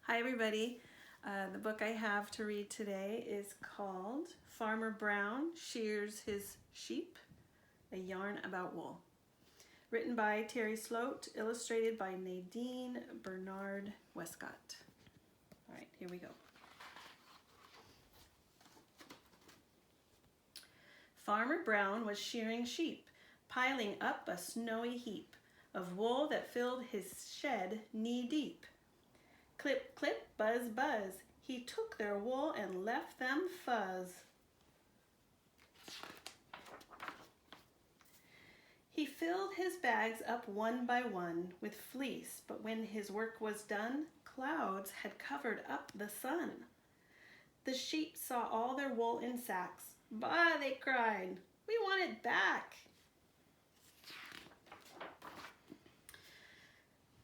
Hi everybody. The book I have to read today is called Farmer Brown Shears His Sheep, a yarn about wool. Written by Terry Sloat, illustrated by Nadine Bernard Westcott. All right, here we go. Farmer Brown was shearing sheep, piling up a snowy heap of wool that filled his shed knee-deep. Clip, clip, buzz, buzz, he took their wool and left them fuzz. He filled his bags up one by one with fleece, but when his work was done, clouds had covered up the sun. The sheep saw all their wool in sacks. Bah, they cried, we want it back.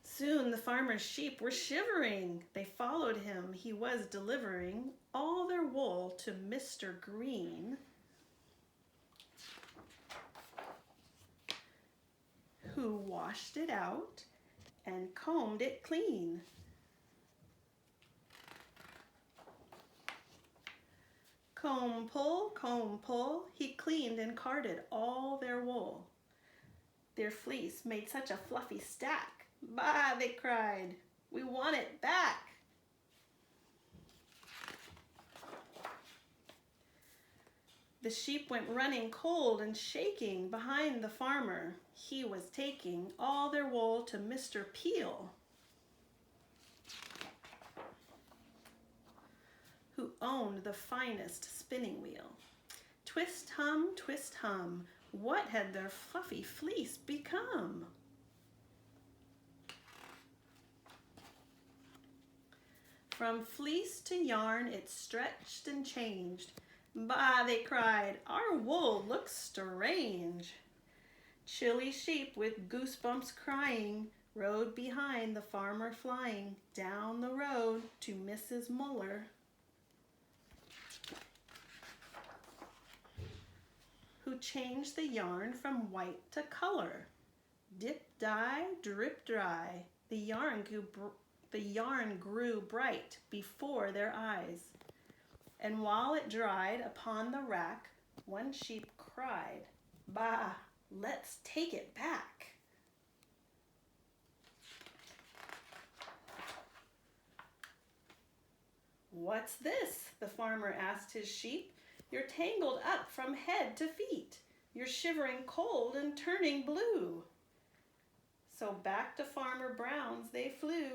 Soon the farmer's sheep were shivering. They followed him. He was delivering all their wool to Mr. Green, who washed it out and combed it clean. Comb, pull, he cleaned and carded all their wool. Their fleece made such a fluffy stack. Bah, they cried, we want it back. The sheep went running cold and shaking behind the farmer. He was taking all their wool to Mr. Peel, who owned the finest spinning wheel. Twist, hum, what had their fluffy fleece become? From fleece to yarn it stretched and changed. Bah, they cried, our wool looks strange. Chilly sheep with goosebumps crying rode behind the farmer flying down the road to Mrs. Muller, who changed the yarn from white to color. Dip, dye, drip, dry, the yarn grew bright before their eyes. And while it dried upon the rack, one sheep cried, bah, let's take it back. What's this? The farmer asked his sheep. You're tangled up from head to feet. You're shivering cold and turning blue. So back to Farmer Brown's they flew.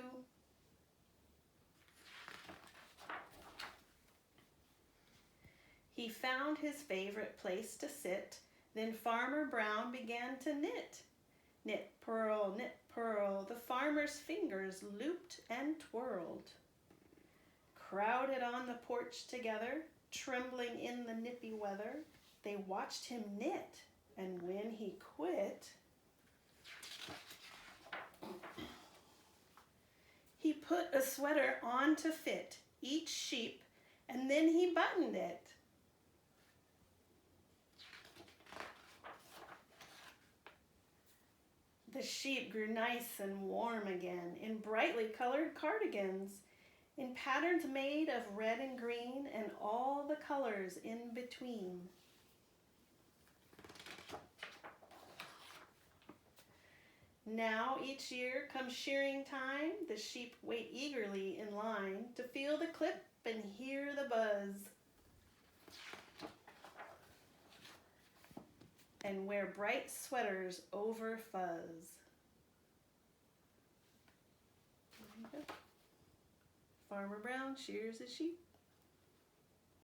He found his favorite place to sit. Then Farmer Brown began to knit. Knit, purl, the farmer's fingers looped and twirled. Crowded on the porch together, trembling in the nippy weather, they watched him knit, and when he quit, he put a sweater on to fit each sheep, and then he buttoned it. The sheep grew nice and warm again in brightly colored cardigans, in patterns made of red and green and all the colors in between. Now each year comes shearing time, the sheep wait eagerly in line to feel the clip and hear the buzz, and wear bright sweaters over fuzz. Farmer Brown shears his sheep.